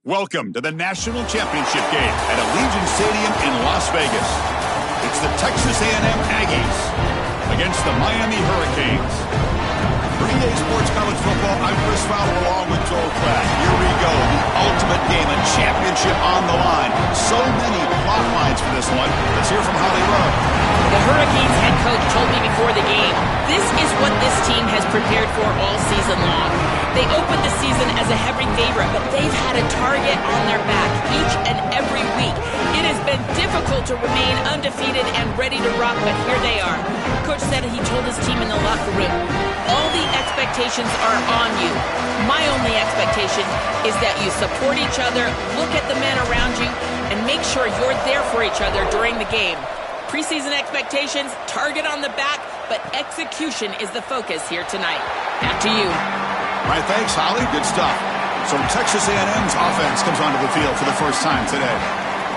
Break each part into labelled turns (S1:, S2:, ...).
S1: Welcome to the National Championship game at Allegiant Stadium in Las Vegas. It's the Texas A&M Aggies against the Miami Hurricanes. 3-Day Sports College Football, I'm Chris Fowler along with Joel Klatt. Here we go, the ultimate game, a championship on the line. So many plot lines for this one. Let's hear from Holly Rowe.
S2: The Hurricanes head coach told me before the game, this is what this team has prepared for all season long. They opened the season as a heavy favorite, but they've had a target on their back each and every week. It has been difficult to remain undefeated and ready to rock, but here they are. Coach said he told his team in the locker room, all the expectations are on you. My only expectation is that you support each other, look at the men around you, and make sure you're there for each other during the game. Preseason expectations, target on the back, but execution is the focus here tonight. Back to you.
S1: All right, thanks, Holly. Good stuff. So Texas A&M's offense comes onto the field for the first time today.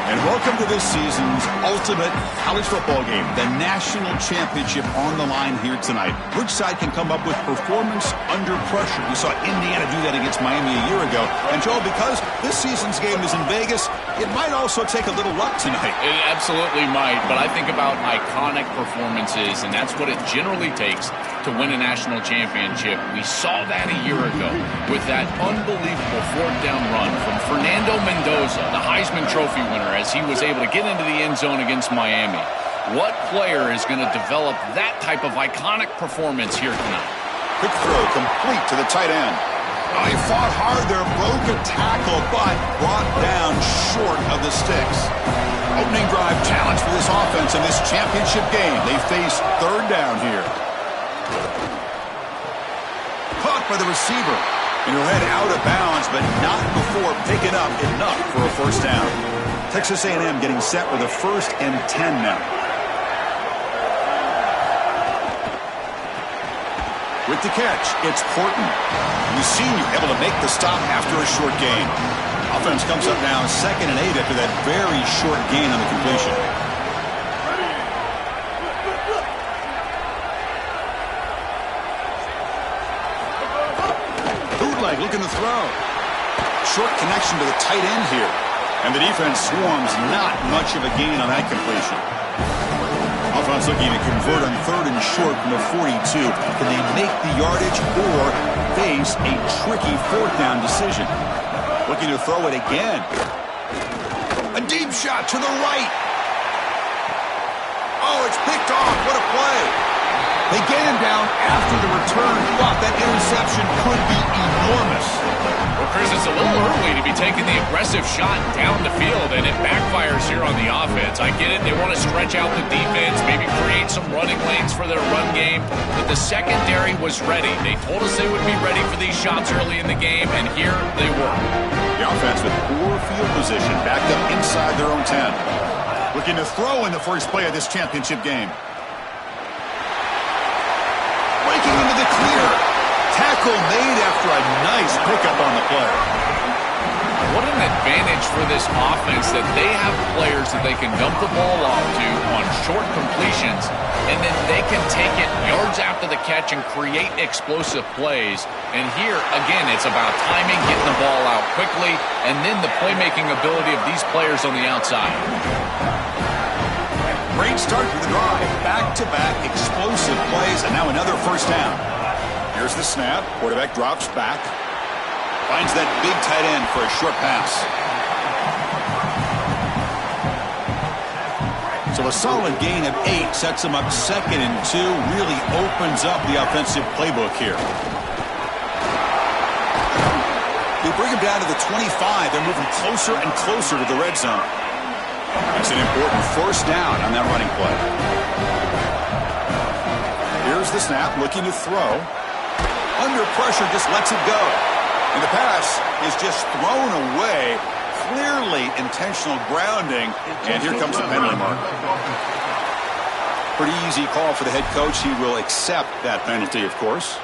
S1: And welcome to this season's ultimate college football game, the national championship on the line here tonight. Which side can come up with performance under pressure? We saw Indiana do that against Miami a year ago. And Joel, because this season's game is in Vegas, it might also take a little luck tonight.
S3: It absolutely might, but I think about iconic performances, and that's what it generally takes to win a national championship. We saw that a year ago with that unbelievable fourth down run from Fernando Mendoza, the Heisman Trophy winner, as he was able to get into the end zone against Miami. What player is going to develop that type of iconic performance here tonight?
S1: Quick throw complete to the tight end. He fought hard there, broke a tackle, but brought down short of the sticks. Opening drive challenge for this offense in this championship game. They face third down here. Caught by the receiver. And he'll head out of bounds, but not before picking up enough for a first down. Texas A&M getting set with a 1st and 10 now. With the catch, it's Porton. The senior able to make the stop after a short gain. Offense comes up now 2nd and 8 after that very short gain on the completion. Bootleg looking to throw. Short connection to the tight end here. And the defense swarms, not much of a gain on that completion. Offense looking to convert on 3rd and short from the 42. Can they make the yardage or face a tricky 4th down decision? Looking to throw it again. A deep shot to the right. Oh, it's picked off. What a play. They get him down after the return, but that interception could be enormous.
S3: Well, Chris, it's a little early to be taking the aggressive shot down the field, and it backfires here on the offense. I get it. They want to stretch out the defense, maybe create some running lanes for their run game, but the secondary was ready. They told us they would be ready for these shots early in the game, and here they were.
S1: The offense with poor field position, backed up inside their own 10. Looking to throw in the first play of this championship game. Breaking into the clear. Tackle made after a nice pickup on the play.
S3: What an advantage for this offense that they have players that they can dump the ball off to on short completions, and then they can take it yards after the catch and create explosive plays. And here, again, it's about timing, getting the ball out quickly, and then the playmaking ability of these players on the outside.
S1: Great start to the drive. Back-to-back explosive plays, and now another first down. Here's the snap. Quarterback drops back. Finds that big tight end for a short pass. So a solid gain of 8 sets him up 2nd and 2. Really opens up the offensive playbook here. They bring him down to the 25. They're moving closer and closer to the red zone. That's an important first down on that running play. Here's the snap, looking to throw. Under pressure, just lets it go. And the pass is just thrown away. Clearly intentional grounding. And here comes the penalty mark. Pretty easy call for the head coach. He will accept that penalty, of course.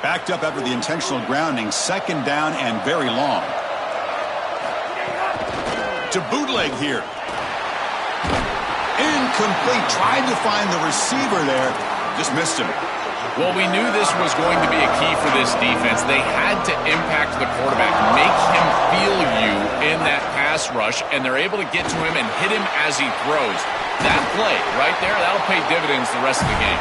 S1: Backed up after the intentional grounding. 2nd down and very long. To bootleg here. Incomplete. Tried to find the receiver there. Just missed him.
S3: Well, we knew this was going to be a key for this defense. They had to impact the quarterback, make him feel you in that pass rush, and they're able to get to him and hit him as he throws. That play right there, that'll pay dividends the rest of the game.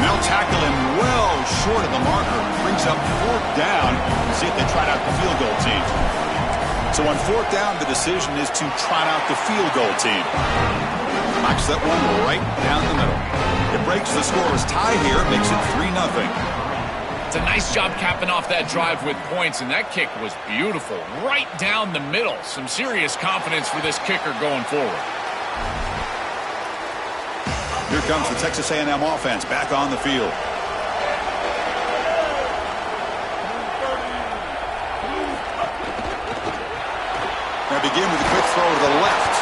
S1: They'll tackle him well short of the marker. Brings up 4th down. See if they trot out the field goal team. So on 4th down, the decision is to trot out the field goal team. Knocks that one right down the middle. It breaks the scoreless tie here. It makes it 3-0.
S3: It's a nice job capping off that drive with points, and that kick was beautiful. Right down the middle. Some serious confidence for this kicker going forward.
S1: Here comes the Texas A&M offense back on the field. Now begin with a quick throw to the left.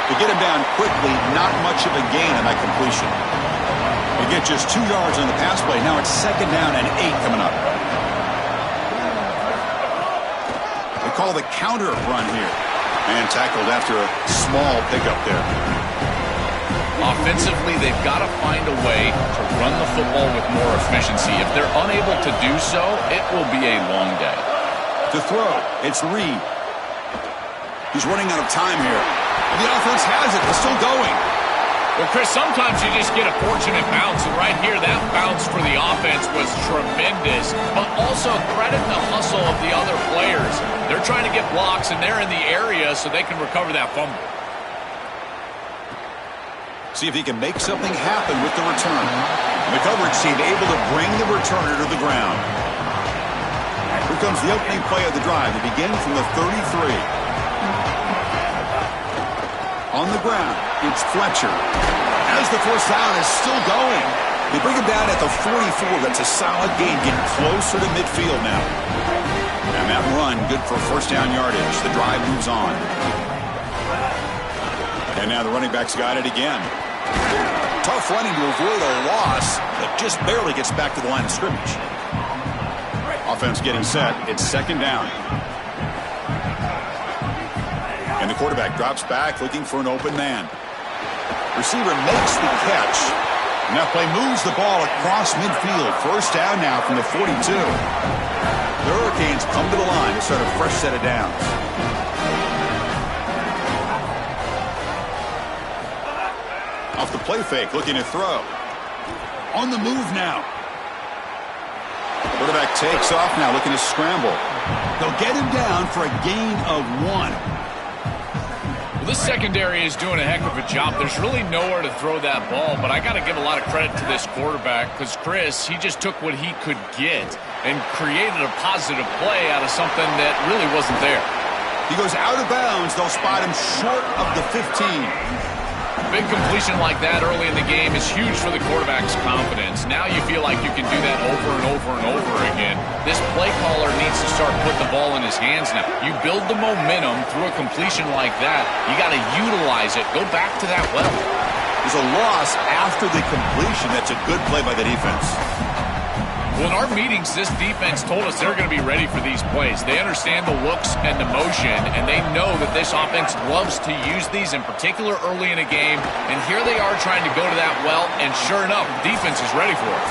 S1: To get him down quickly, not much of a gain on that completion. They get just 2 yards on the pass play. Now it's 2nd down and 8 coming up. They call the counter run here. And tackled after a small pickup there.
S3: Offensively, they've got to find a way to run the football with more efficiency. If they're unable to do so, it will be a long day.
S1: To throw, it's Reed. He's running out of time here. And the offense has it. They're still going.
S3: Well, Chris, sometimes you just get a fortunate bounce, and right here, that bounce for the offense was tremendous, but also credit the hustle of the other players. They're trying to get blocks, and they're in the area so they can recover that fumble.
S1: See if he can make something happen with the return. And the coverage team able to bring the returner to the ground. Here comes the opening play of the drive. They begin from the 33. On the ground, it's Fletcher. As the first down is still going. They bring him down at the 44. That's a solid gain, getting closer to midfield now. And that run, good for 1st down yardage. The drive moves on. And now the running back's got it again. Tough running to avoid a loss, but just barely gets back to the line of scrimmage. Offense getting set. It's 2nd down. And the quarterback drops back looking for an open man. Receiver makes the catch. And that play moves the ball across midfield. 1st down now from the 42. The Hurricanes come to the line to start a fresh set of downs. Off the play fake, looking to throw. On the move now. Quarterback takes off now, looking to scramble. They'll get him down for a gain of 1.
S3: This secondary is doing a heck of a job. There's really nowhere to throw that ball, but I got to give a lot of credit to this quarterback because, Chris, he just took what he could get and created a positive play out of something that really wasn't there.
S1: He goes out of bounds. They'll spot him short of the 15.
S3: A big completion like that early in the game is huge for the quarterback's confidence. Now you feel like you can do that over and over and over again. This play caller needs to start putting the ball in his hands now. You build the momentum through a completion like that. You got to utilize it. Go back to that well.
S1: There's a loss after the completion. That's a good play by the defense.
S3: Well, in our meetings, this defense told us they're going to be ready for these plays. They understand the looks and the motion, and they know that this offense loves to use these, in particular early in a game. And here they are trying to go to that well, and sure enough, defense is ready for it.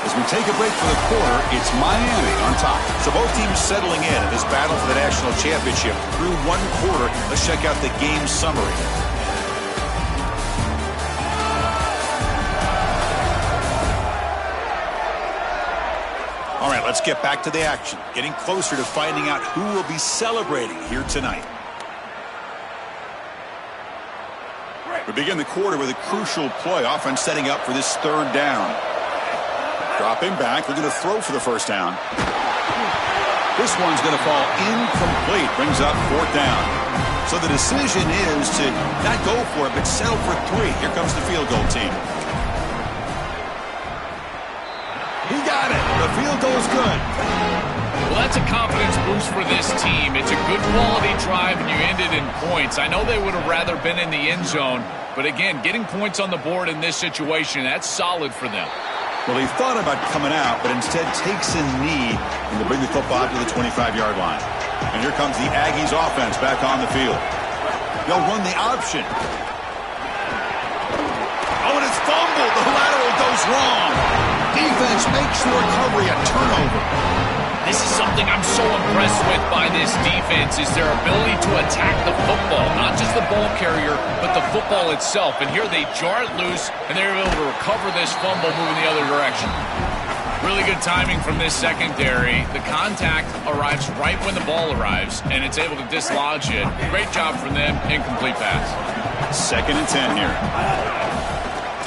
S1: As we take a break for the quarter, it's Miami on top. So both teams settling in this battle for the national championship through 1 quarter. Let's check out the game summary. All right, let's get back to the action. Getting closer to finding out who will be celebrating here tonight. We begin the quarter with a crucial play. Offense setting up for this 3rd down. Dropping back. We're going to throw for the 1st down. This one's going to fall incomplete. Brings up 4th down. So the decision is to not go for it, but settle for 3. Here comes the field goal team. He got it. The field goal is good.
S3: Well, that's a confidence boost for this team. It's a good quality drive, and you ended in points. I know they would have rather been in the end zone, but again, getting points on the board in this situation, that's solid for them.
S1: Well, he thought about coming out, but instead takes a knee and to bring the football out to the 25-yard line. And here comes the Aggies offense back on the field. They'll run the option. Oh, and it's fumbled. The lateral goes wrong. Defense This makes the recovery a turnover.
S3: This is something I'm so impressed with by this defense is their ability to attack the football. Not just the ball carrier, but the football itself. And here they jar it loose, and they're able to recover this fumble moving the other direction. Really good timing from this secondary. The contact arrives right when the ball arrives, and it's able to dislodge it. Great job from them. Incomplete pass.
S1: 2nd and 10 here.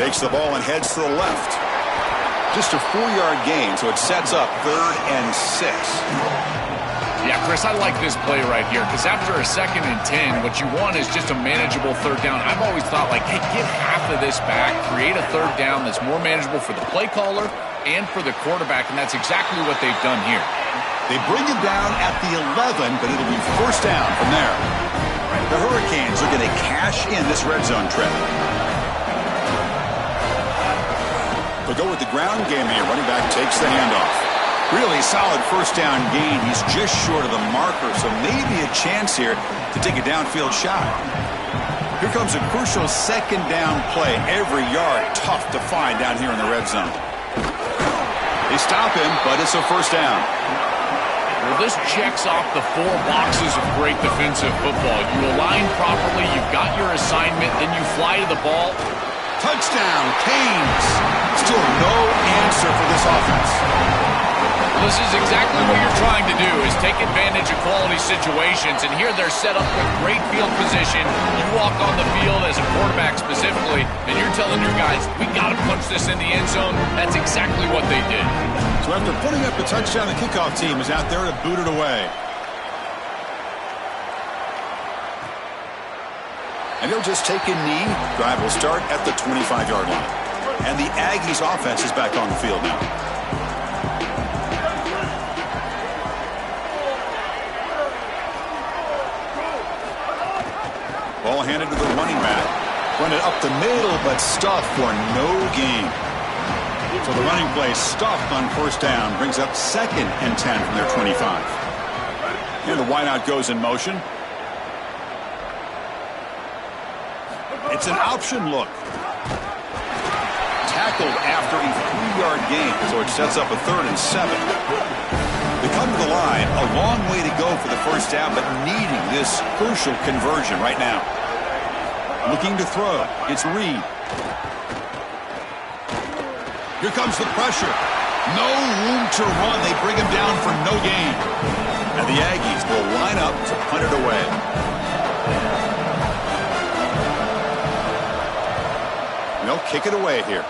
S1: Takes the ball and heads to the left. Just a 4-yard gain, so it sets up 3rd and 6.
S3: Yeah, Chris, I like this play right here because after a 2nd and 10, what you want is just a manageable 3rd down. I've always thought, like, hey, give half of this back, create a 3rd down that's more manageable for the play caller and for the quarterback, and that's exactly what they've done here.
S1: They bring him down at the 11, but it'll be 1st down from there. The Hurricanes are going to cash in this red zone trip. They'll go with the ground game here. Running back takes the handoff. Really solid 1st down gain. He's just short of the marker, so maybe a chance here to take a downfield shot. Here comes a crucial 2nd down play. Every yard tough to find down here in the red zone. They stop him, but it's a 1st down.
S3: Well, this checks off the 4 boxes of great defensive football. You align properly, you've got your assignment, then you fly to the ball.
S1: Touchdown, Canes. Still no answer for this offense.
S3: Well, this is exactly what you're trying to do, is take advantage of quality situations. And here they're set up with great field position. You walk on the field as a quarterback specifically, and you're telling your guys, we got to punch this in the end zone. That's exactly what they did.
S1: So after putting up a touchdown, the kickoff team is out there to boot it away. And he'll just take a knee. Drive will start at the 25-yard line. And the Aggies offense is back on the field now. Ball handed to the running back. Run it up the middle, but stuffed for no gain. So the running play stuffed on 1st down. Brings up 2nd and 10 from their 25. And the wideout goes in motion. It's an option look. Tackled after a 3-yard gain, so it sets up a 3rd and 7. They come to the line, a long way to go for the 1st down, but needing this crucial conversion right now. Looking to throw. It's Reed. Here comes the pressure. No room to run. They bring him down for no gain. And the Aggies will line up to punt it away. They'll kick it away here.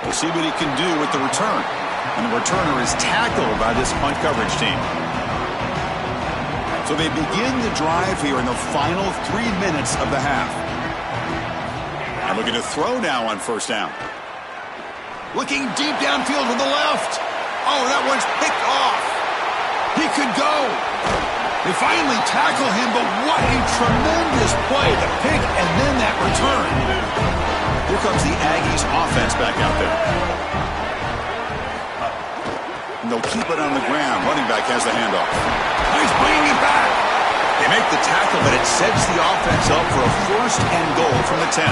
S1: We'll see what he can do with the return. And the returner is tackled by this punt coverage team. So they begin the drive here in the final 3 minutes of the half. And looking to throw now on 1st down. Looking deep downfield to the left. Oh, that one's picked off. He could go. They finally tackle him, but what a tremendous play. The pick and then that return. Here comes the Aggies offense back out there. And they'll keep it on the ground. Running back has the handoff. He's bringing it back. They make the tackle, but it sets the offense up for a 1st and goal from the 10.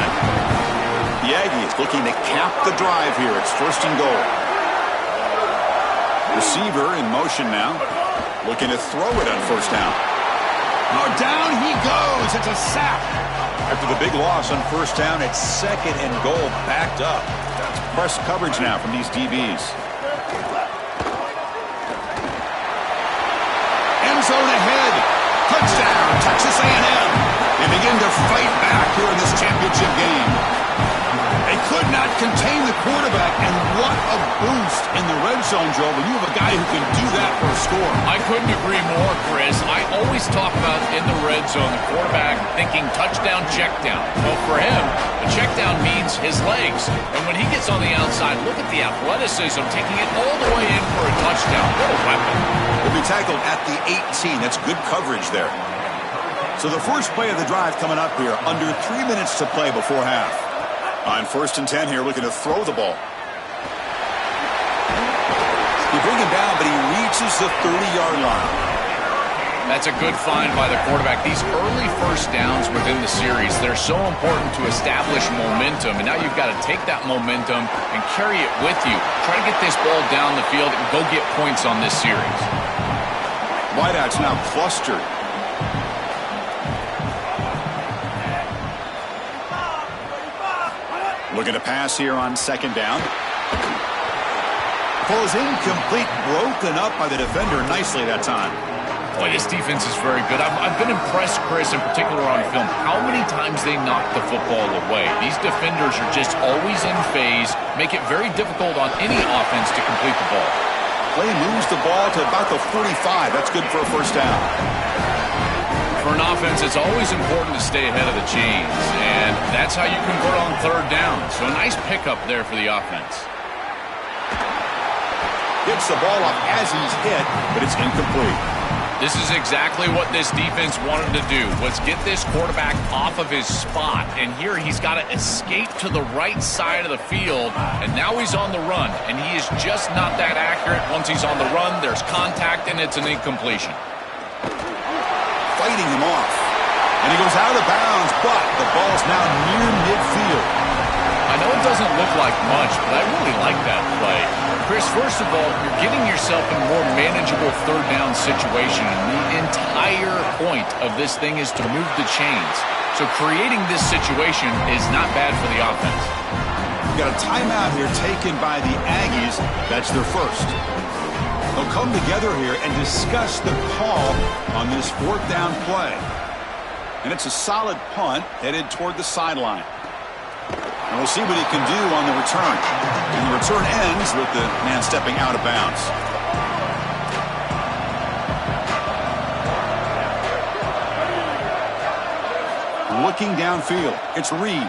S1: The Aggies looking to cap the drive here. It's 1st and goal. Receiver in motion now. Looking to throw it on 1st down. Oh, down he goes. It's a sack. After the big loss on 1st down, it's 2nd and goal backed up. That's press coverage now from these DBs. End zone ahead. Touchdown, Texas A&M. They begin to fight back here in this championship game. They could not contain the quarterback, and what a boost in the red zone, Joe, when you have a guy who can do that for a score.
S3: I couldn't agree more, Chris. I always talk about in the red zone, the quarterback thinking touchdown, check down. Well, for him, a check down means his legs. And when he gets on the outside, look at the athleticism, taking it all the way in for a touchdown. What a weapon.
S1: He'll be tackled at the 18. That's good coverage there. So the first play of the drive coming up here, under 3 minutes to play before half. On 1st and 10 here, looking to throw the ball. You bring him down, but he reaches the 30-yard line.
S3: That's a good find by the quarterback. These early first downs within the series, they're so important to establish momentum. And now you've got to take that momentum and carry it with you. Try to get this ball down the field and go get points on this series.
S1: Wideouts now clustered. Looking to pass here on second down. Ball is incomplete, broken up by the defender nicely that time.
S3: Boy, this defense is very good. I've been impressed, Chris, in particular on film, how many times they knock the football away. These defenders are just always in phase, make it very difficult on any offense to complete the ball.
S1: Play moves the ball to about the 45. That's good for a first down.
S3: For an offense, it's always important to stay ahead of the chains, and that's how you convert on third down. So a nice pickup there for the offense.
S1: Gets the ball up as he's hit, but it's incomplete.
S3: This is exactly what this defense wanted to do, was get this quarterback off of his spot. And here he's got to escape to the right side of the field, and now he's on the run. And he is just not that accurate. Once he's on the run, there's contact, and it's an incompletion.
S1: Fighting him off. And he goes out of bounds, but the ball's now near midfield.
S3: I know it doesn't look like much, but I really like that play. Chris, first of all, you're getting yourself in a more manageable third down situation. And the entire point of this thing is to move the chains. So creating this situation is not bad for the offense.
S1: We've got a timeout here taken by the Aggies. That's their first. They'll come together here and discuss the call on this fourth down play. And it's a solid punt headed toward the sideline. And we'll see what he can do on the return. And the return ends with the man stepping out of bounds. Looking downfield, it's Reed.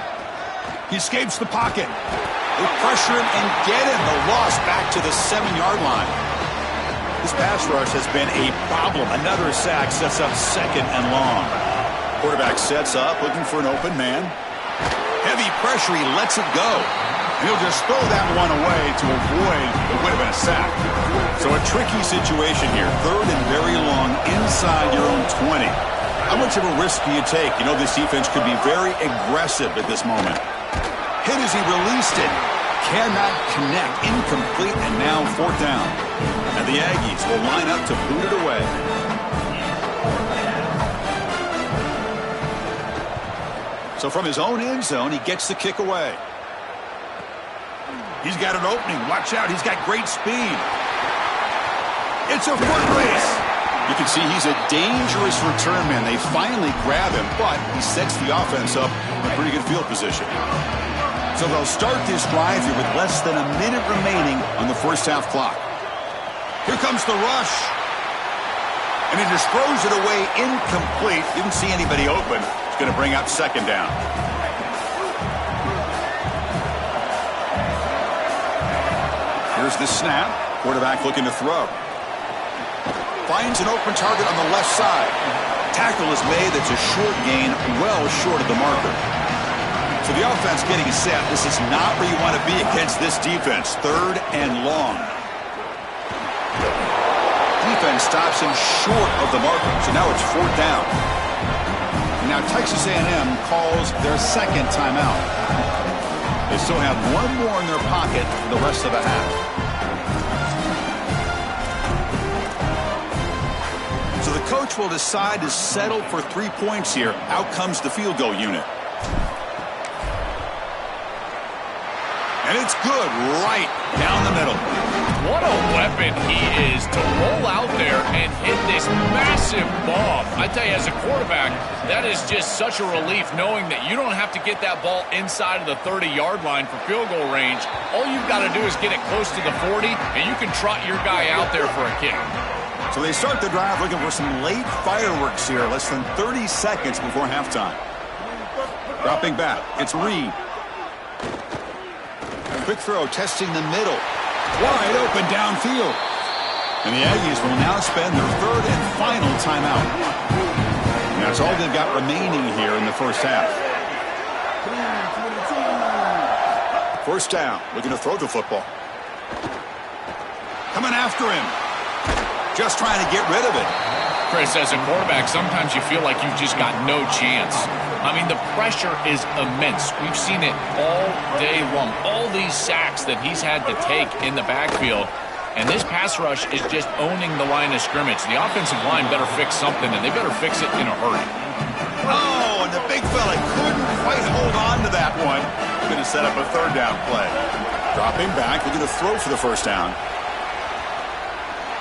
S1: He escapes the pocket. They pressure him and get him. The loss back to the 7-yard line. This pass rush has been a problem. Another sack sets up second and long. Quarterback sets up, looking for an open man. Heavy pressure, he lets it go. And he'll just throw that one away to avoid what would have been a sack. So a tricky situation here. Third and very long inside your own 20. How much of a risk do you take? You know this defense could be very aggressive at this moment. Hit as he released it. Cannot connect. Incomplete, and now fourth down. And the Aggies will line up to boot it away. So from his own end zone, he gets the kick away. He's got an opening. Watch out. He's got great speed. It's a foot race. You can see he's a dangerous return man. They finally grab him, but he sets the offense up in a pretty good field position. So they'll start this drive here with less than a minute remaining on the first half clock. Here comes the rush. And he just throws it away incomplete. Didn't see anybody open. It's going to bring up second down. Here's the snap. Quarterback looking to throw. Finds an open target on the left side. Tackle is made. That's a short gain, well short of the marker. So the offense getting set. This is not where you want to be against this defense. Third and long. Defense stops him short of the marker. So now it's fourth down. And now Texas A&M calls their second timeout. They still have one more in their pocket for the rest of the half. So the coach will decide to settle for 3 points here. Out comes the field goal unit. And it's good right down the middle.
S3: What a weapon he is to roll out there and hit this massive bomb. I tell you, as a quarterback, that is just such a relief knowing that you don't have to get that ball inside of the 30-yard line for field goal range. All you've got to do is get it close to the 40, and you can trot your guy out there for a kick.
S1: So they start the drive looking for some late fireworks here, less than 30 seconds before halftime. Dropping back, it's Reed. Quick throw, testing the middle. Wide open downfield. And the Aggies will now spend their third and final timeout. And that's all they've got remaining here in the first half. First down, looking to throw the football. Coming after him. Just trying to get rid of it.
S3: Chris, as a quarterback, sometimes you feel like you've just got no chance. I mean, the pressure is immense. We've seen it all day long. All these sacks that he's had to take in the backfield. And this pass rush is just owning the line of scrimmage. The offensive line better fix something, and they better fix it in a hurry.
S1: Oh, and the big fella couldn't quite hold on to that one. Going to set up a third down play. Dropping back, they're going to throw for the first down.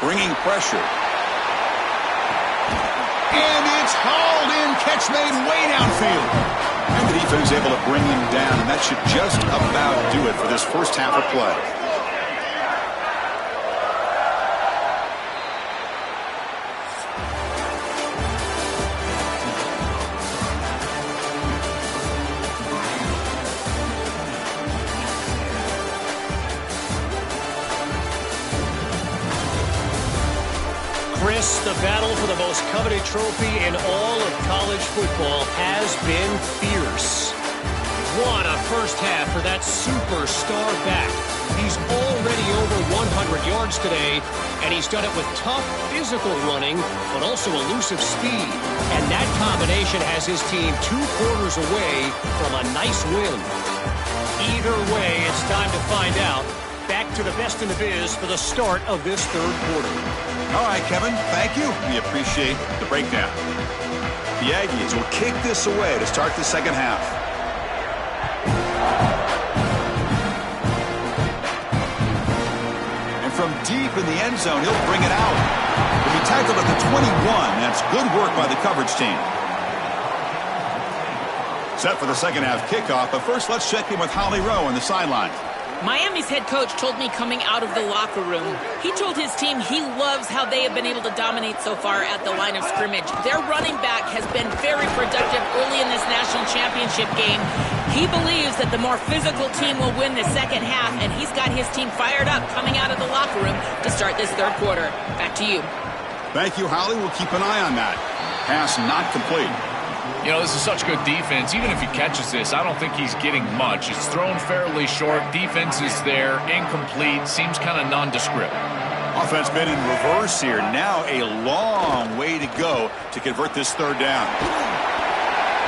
S1: Bringing pressure. And it's hauled in, catch made way downfield. And the defense is able to bring him down, and that should just about do it for this first half of play.
S4: Chris, the battle for the most coveted trophy in all of college football has been fierce. What a first half for that superstar back. He's already over 100 yards today, and he's done it with tough physical running, but also elusive speed. And that combination has his team 2 quarters away from a nice win. Either way, it's time to find out. Back to the best in the biz for the start of this third quarter.
S1: All right, Kevin, thank you. We appreciate the breakdown. The Aggies will kick this away to start the second half. And from deep in the end zone, he'll bring it out. He'll be tackled at the 21. That's good work by the coverage team. Set for the second half kickoff, but first let's check in with Holly Rowe on the sideline.
S2: Miami's head coach told me coming out of the locker room, he told his team he loves how they have been able to dominate so far at the line of scrimmage. Their running back has been very productive early in this national championship game. He believes that the more physical team will win the second half, and he's got his team fired up coming out of the locker room to start this third quarter. Back to you.
S1: Thank you, Holly. We'll keep an eye on that. Pass not complete.
S3: You know, this is such good defense. Even if he catches this, I don't think he's getting much. It's thrown fairly short. Defense is there. Incomplete. Seems kind of nondescript.
S1: Offense been in reverse here. Now a long way to go to convert this third down.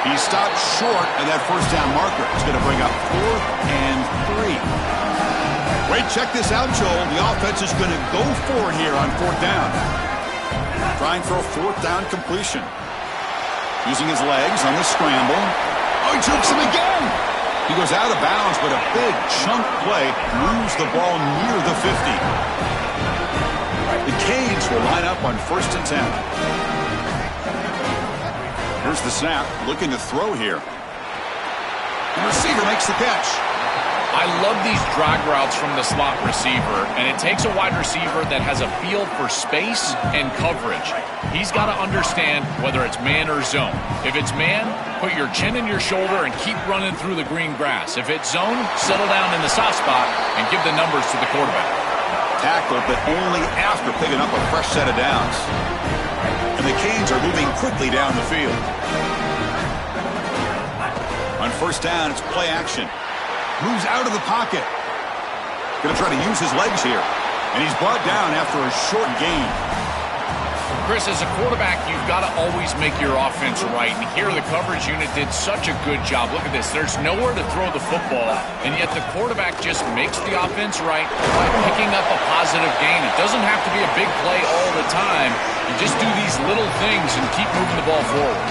S1: He stopped short of that first down marker. It's going to bring up 4th and 3. Wait, check this out, Joel. The offense is going to go for it here on 4th down. Trying for a 4th down completion. Using his legs on the scramble. Oh, he jukes him again. He goes out of bounds, but a big chunk play moves the ball near the 50. The Canes will line up on 1st and 10. Here's the snap, looking to throw here. The receiver makes the catch.
S3: I love these drag routes from the slot receiver, and it takes a wide receiver that has a feel for space and coverage. He's got to understand whether it's man or zone. If it's man, put your chin in your shoulder and keep running through the green grass. If it's zone, settle down in the soft spot and give the numbers to the quarterback.
S1: Tackled, but only after picking up a fresh set of downs. And the Canes are moving quickly down the field. On 1st down, it's play action. Moves out of the pocket. Going to try to use his legs here. And he's brought down after a short gain.
S3: Chris, as a quarterback, you've got to always make your offense right. And here the coverage unit did such a good job. Look at this. There's nowhere to throw the football. And yet the quarterback just makes the offense right by picking up a positive gain. It doesn't have to be a big play all the time. You just do these little things and keep moving the ball forward.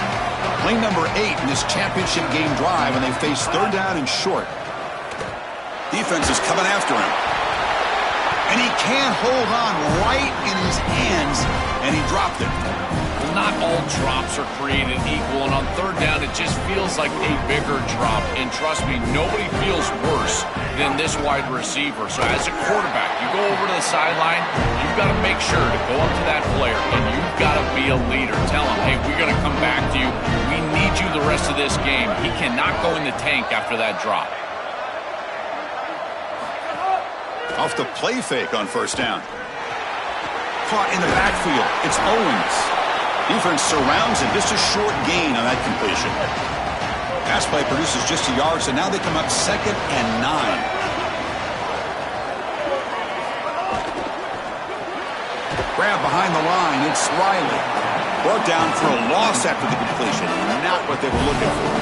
S1: Play number 8 in this championship game drive, and they face 3rd down and short. Defense is coming after him. And he can't hold on right in his hands, and he dropped it.
S3: Well, not all drops are created equal, and on 3rd down, it just feels like a bigger drop. And trust me, nobody feels worse than this wide receiver. So as a quarterback, you go over to the sideline, you've got to make sure to go up to that player, and you've got to be a leader. Tell him, hey, we're going to come back to you. We need you the rest of this game. He cannot go in the tank after that drop.
S1: Off the play fake on 1st down. Caught in the backfield. It's Owens. Defense surrounds him. Just a short gain on that completion. Pass play produces just a yard, so now they come up 2nd and 9. Grab behind the line. It's Riley. Brought down for a loss after the completion. Not what they were looking for.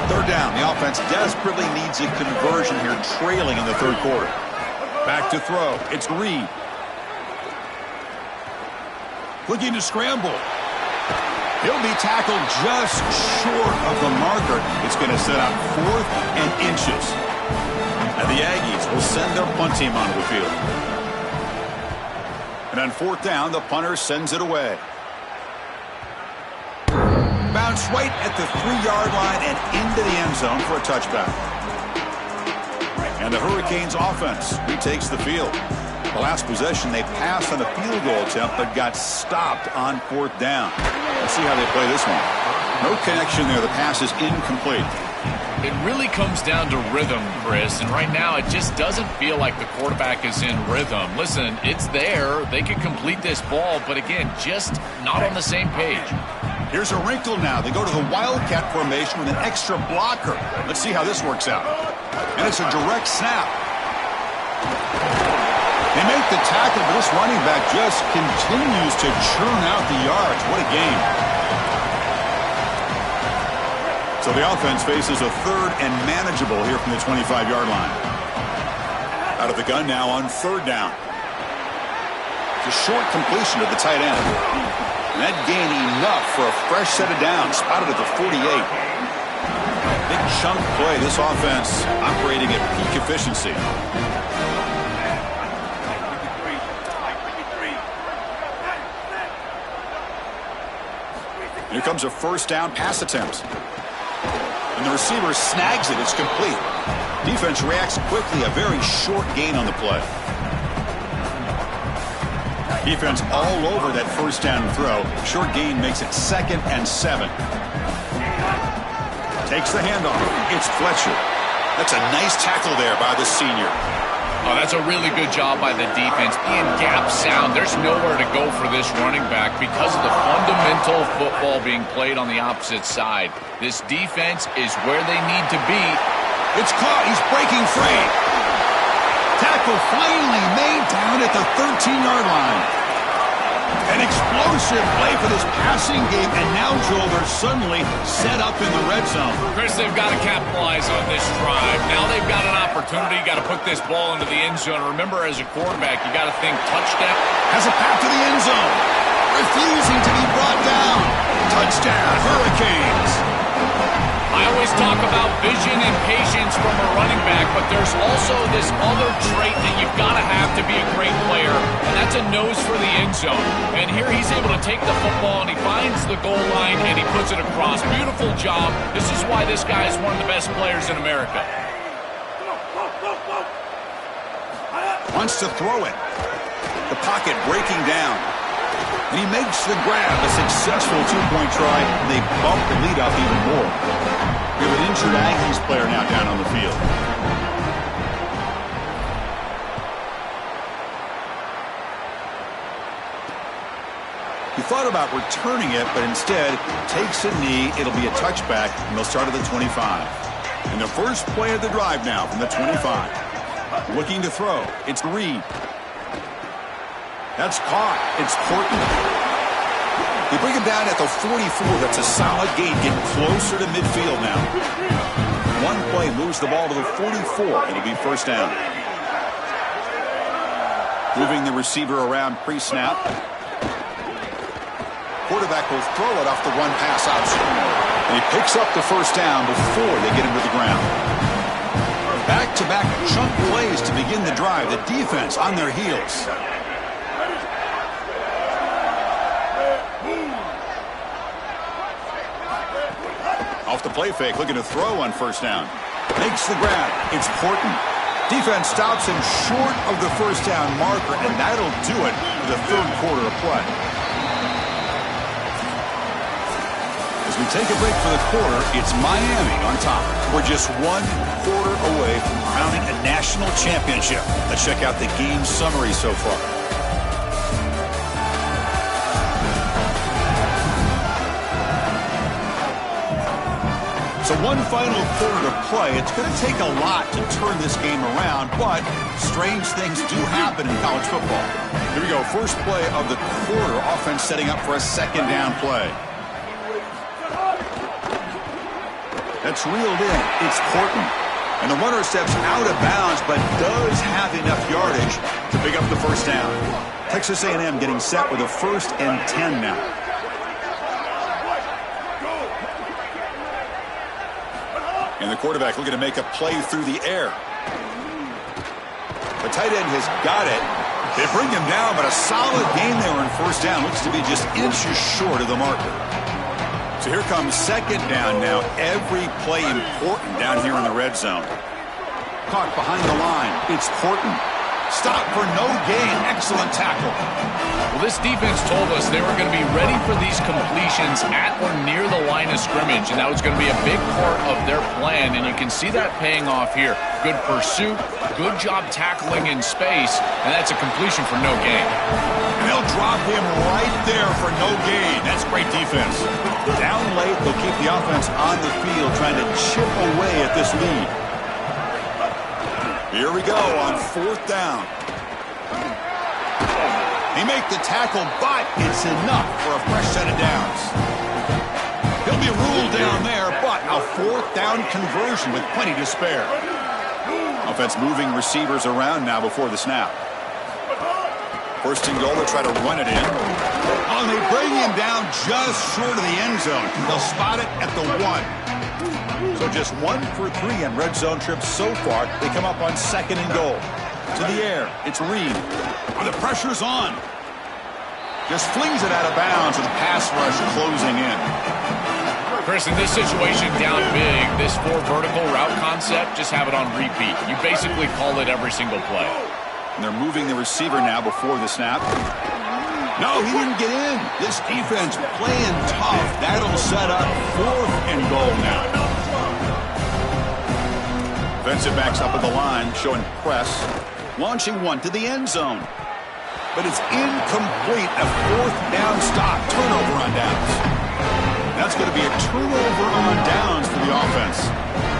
S1: Third down. The offense desperately needs a conversion here, trailing in the third quarter. Back to throw. It's Reed. Looking to scramble. He'll be tackled just short of the marker. It's going to set up 4th and inches. And the Aggies will send their punt team onto the field. And on 4th down, the punter sends it away. Bounce right at the 3-yard line and into the end zone for a touchback. And the Hurricanes offense retakes the field. The last possession, they passed on a field goal attempt, but got stopped on 4th down. Let's see how they play this one. No connection there. The pass is incomplete.
S3: It really comes down to rhythm, Chris, and right now it just doesn't feel like the quarterback is in rhythm. Listen, it's there. They could complete this ball, but again, just not on the same page.
S1: Here's a wrinkle now. They go to the Wildcat formation with an extra blocker. Let's see how this works out. And it's a direct snap. They make the tackle, but this running back just continues to churn out the yards. What a game. So the offense faces a 3rd and manageable here from the 25-yard line. Out of the gun now on 3rd down. It's a short completion to the tight end. And that gain enough for a fresh set of downs, spotted at the 48. Big chunk play. This offense operating at peak efficiency. Here comes a 1st down pass attempt. And the receiver snags it. It's complete. Defense reacts quickly. A very short gain on the play. Defense all over that 1st down throw. Short gain makes it 2nd and 7. Takes the handoff. It's Fletcher. That's a nice tackle there by the senior.
S3: Oh, that's a really good job by the defense. Being gap sound, there's nowhere to go for this running back because of the fundamental football being played on the opposite side. This defense is where they need to be.
S1: It's caught. He's breaking free. Tackle finally made down at the 13-yard line. An explosive play for this passing game, and now, Joel, they're suddenly set up in the red zone.
S3: Chris, they've got to capitalize on this drive. Now they've got an opportunity. You got to put this ball into the end zone. Remember, as a quarterback, you got to think touchdown.
S1: Has a path to the end zone. Refusing to be brought down. Touchdown, Hurricanes.
S3: I always talk about vision and patience from a running back, but there's also this other trait that you've got to have to be a great player, and that's a nose for the end zone. And here he's able to take the football, and he finds the goal line, and he puts it across. Beautiful job. This is why this guy is one of the best players in America.
S1: Wants to throw it. The pocket breaking down. And he makes the grab. A successful 2-point try. And they bump the lead up even more. We have an injured Aggies player now down on the field. He thought about returning it, but instead takes a knee. It'll be a touchback, and they'll start at the 25. And the first play of the drive now from the 25. Looking to throw. It's Reed. That's caught. It's Portland. They bring him down at the 44. That's a solid gain. Getting closer to midfield now. One play moves the ball to the 44. It'll be 1st down. Moving the receiver around pre-snap. Quarterback will throw it off the run pass option. And he picks up the 1st down before they get him to the ground. Back-to-back chunk plays to begin the drive. The defense on their heels. Off the play fake, looking to throw on 1st down. Makes the grab. It's Portland. Defense stops him short of the 1st down marker, and that'll do it for the 3rd quarter of play. As we take a break for the quarter, it's Miami on top. We're just 1 quarter away from crowning a national championship. Let's check out the game summary so far. So one final quarter to play. It's going to take a lot to turn this game around, but strange things do happen in college football. Here we go. First play of the quarter. Offense setting up for a second down play. That's reeled in. It's Horton. And the runner steps out of bounds, but does have enough yardage to pick up the first down. Texas A&M getting set with a 1st and 10 now. And the quarterback looking to make a play through the air. The tight end has got it. They bring him down, but a solid gain there on first down. Looks to be just inches short of the marker. So here comes second down now. Every play important down here in the red zone. Caught behind the line. It's Horton. Stop for no gain. Excellent tackle.
S3: Well, this defense told us they were going to be ready for these completions at or near the line of scrimmage, and that was going to be a big part of their plan, and you can see that paying off here. Good pursuit, good job tackling in space, and that's a completion for no gain.
S1: And they'll drop him right there for no gain. That's great defense. Down late, they'll keep the offense on the field trying to chip away at this lead. Here we go on 4th down. He make the tackle, but it's enough for a fresh set of downs. He'll be ruled down there, but a 4th down conversion with plenty to spare. Offense moving receivers around now before the snap. First and goal, they'll try to run it in. Oh, and they bring him down just short of the end zone. They'll spot it at the 1. So just 1 for 3 on red zone trips so far. They come up on 2nd and goal. To the air, it's Reed. Oh, the pressure's on. Just flings it out of bounds with the pass rush closing in.
S3: Chris, in this situation, down big, this 4 vertical route concept, just have it on repeat. You basically call it every single play.
S1: And they're moving the receiver now before the snap. No, he didn't get in. This defense playing tough. That'll set up 4th and goal now. Defensive backs up at the line, showing press. Launching one to the end zone. But it's incomplete. A 4th down stop. Turnover on downs. That's going to be a turnover on downs for the offense.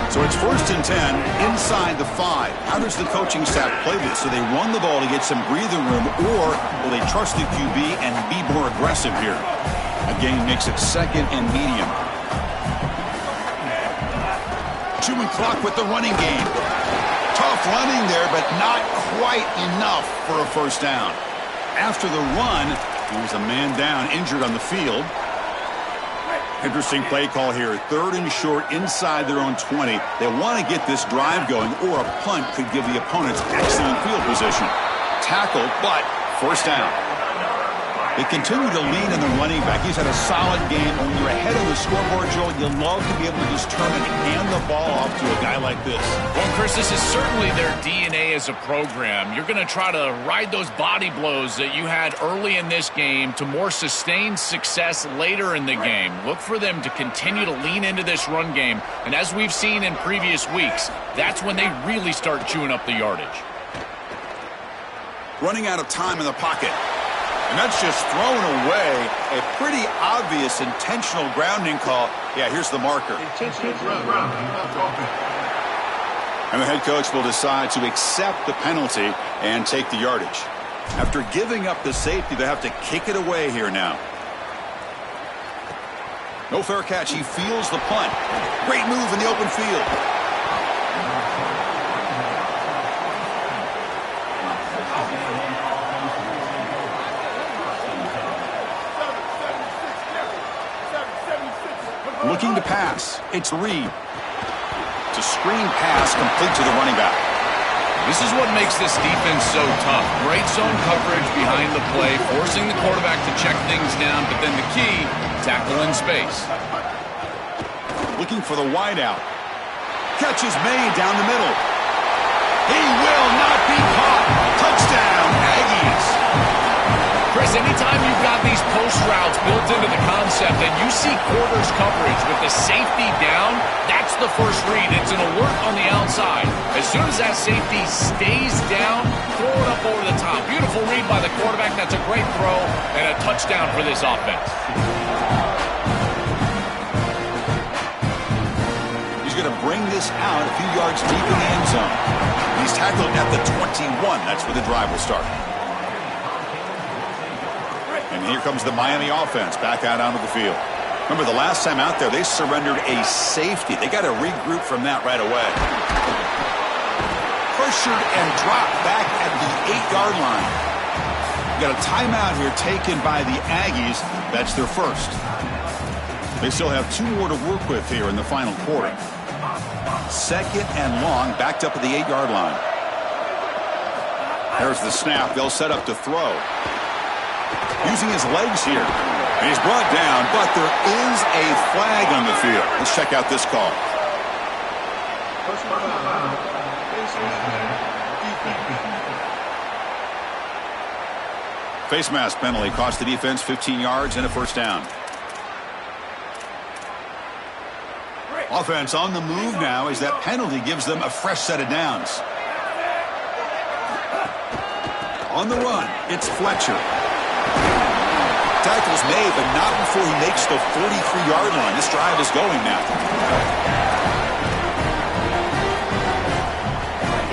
S1: So it's 1st and 10 inside the 5. How does the coaching staff play this? So they run the ball to get some breathing room, or will they trust the QB and be more aggressive here? Again, makes it 2nd and medium. Chewing clock with the running game. Tough running there, but not quite enough for a first down. After the run, there's a man down, injured on the field. Interesting play call here. 3rd and short inside their own 20. They want to get this drive going, or a punt could give the opponents excellent field position. Tackle, but first down. They continue to lean on the running back. He's had a solid game. When you're ahead of the scoreboard, Joe, you love to be able to just turn and hand the ball off to a guy like this.
S3: Well, Chris, this is certainly their DNA as a program. You're going to try to ride those body blows that you had early in this game to more sustained success later in the game. Look for them to continue to lean into this run game. And as we've seen in previous weeks, that's when they really start chewing up the yardage.
S1: Running out of time in the pocket. And that's just thrown away. A pretty obvious intentional grounding call. Yeah, here's the marker. And the head coach will decide to accept the penalty and take the yardage. After giving up the safety, they have to kick it away here now. No fair catch. He feels the punt. Great move in the open field. Looking to pass. It's Reed. It's a screen pass complete to the running back.
S3: This is what makes this defense so tough. Great zone coverage behind the play, forcing the quarterback to check things down, but then the key, tackle in space.
S1: Looking for the wideout. Catch is made down the middle. He will not be caught. Touchdown, Aggies.
S3: Chris, anytime you've got these post routes built into the concept and you see quarters coverage with the safety down, that's the first read. It's an alert on the outside. As soon as that safety stays down, throw it up over the top. Beautiful read by the quarterback. That's a great throw and a touchdown for this offense.
S1: going to bring this out a few yards deep in the end zone. He's tackled at the 21. That's where the drive will start. And here comes the Miami offense back out onto the field. Remember, the last time out there, they surrendered a safety. They got to regroup from that right away. Pressured and dropped back at the 8-yard line. Got a timeout here taken by the Aggies. That's their first. They still have 2 more to work with here in the final quarter. Second and long, backed up at the 8-yard line. There's the snap. They'll set up to throw. Using his legs here. And he's brought down, but there is a flag on the field. Let's check out this call. Face mask penalty cost the defense 15 yards and a first down. Offense on the move now as that penalty gives them a fresh set of downs. On the run, it's Fletcher. Tackle's made, but not before he makes the 43-yard line. This drive is going now.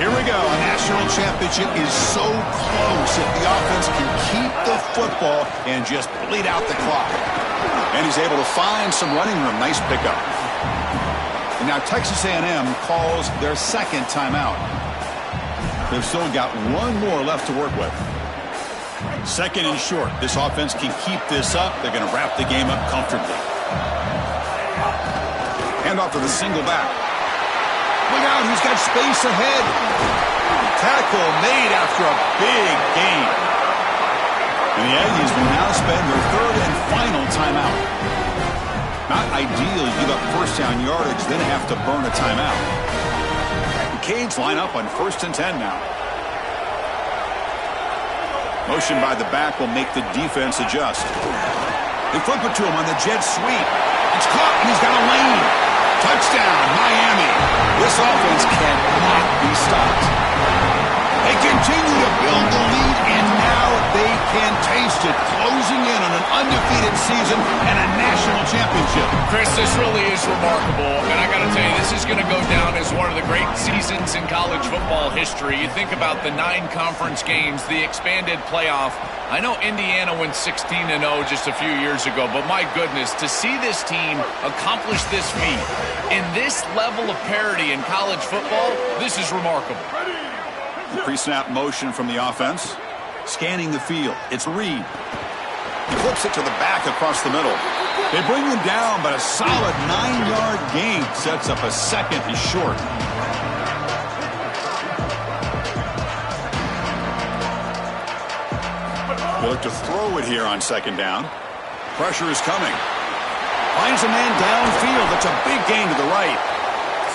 S1: Here we go. A national championship is so close if the offense can keep the football and just bleed out the clock. And he's able to find some running room. Nice pickup. And now Texas A&M calls their second timeout. They've still got 1 more left to work with. Second and short. This offense can keep this up. They're going to wrap the game up comfortably. Hand off to the single back. Look out, he's got space ahead. Tackle made after a big gain. And the Aggies will now spend their third and final timeout. Not ideal. You give up first down yardage, then have to burn a timeout. The Canes line up on 1st and 10 now. Motion by the back will make the defense adjust. They flip it to him on the jet sweep. It's caught, and he's got a lane. Touchdown, Miami. This offense cannot be stopped. They continue to build the lead, and now they can taste it. Closing in on an undefeated season and a national championship.
S3: Chris, this really is remarkable, and I got to tell you, this is going to go down as one of the great seasons in college football history. You think about the 9 conference games, the expanded playoff. I know Indiana went 16-0 just a few years ago, but my goodness, to see this team accomplish this feat in this level of parity in college football, this is remarkable.
S1: The pre-snap motion from the offense. Scanning the field. It's Reed. He flips it to the back across the middle. They bring him down, but a solid 9-yard gain sets up a second and short. They look to throw it here on second down. Pressure is coming. Finds a man downfield. That's a big gain to the right.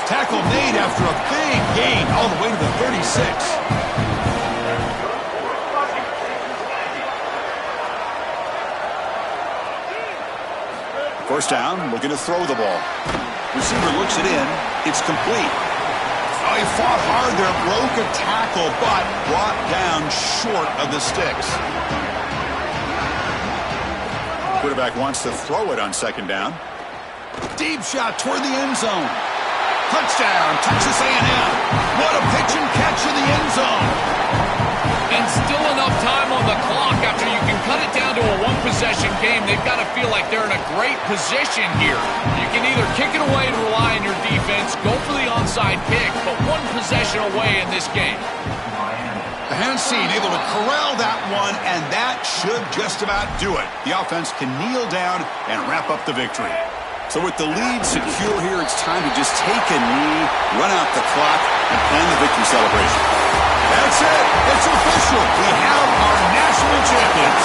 S1: Tackle made after a big gain all the way to the 36. First down, looking to throw the ball. Receiver looks it in. It's complete. Oh, he fought hard there, broke a tackle, but brought down short of the sticks. Quarterback wants to throw it on second down. Deep shot toward the end zone. Touchdown, Texas A&M. What a pitch and catch in the end zone.
S3: And still enough time on the clock after you can cut it down to a 1-possession game. They've got to feel like they're in a great position here. You can either kick it away and rely on your defense, go for the onside kick, but 1 possession away in this game.
S1: The Hansen able to corral that one, and that should just about do it. The offense can kneel down and wrap up the victory. So with the lead secure here, it's time to just take a knee, run out the clock, and plan the victory celebration. That's it. It's official. We have our national champions.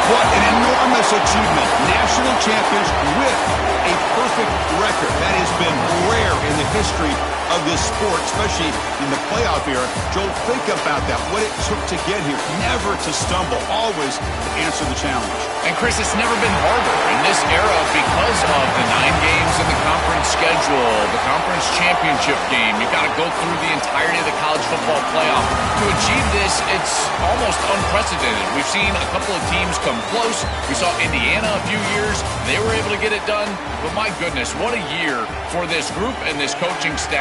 S1: What an enormous achievement. National champions with a perfect record. That has been rare in the history of this sport, especially in the playoff era. Joel, think about that. What it took to get here. Never to stumble. Always to answer the challenge.
S3: And Chris, it's never been harder in this era because of the 9 games in the conference schedule, the conference championship game. You've got to go through the entirety of the college football playoff. to achieve this, it's almost unprecedented. We've seen a couple of teams come close. We saw Indiana a few years. They were able to get it done. But my goodness, what a year for this group and this coaching staff.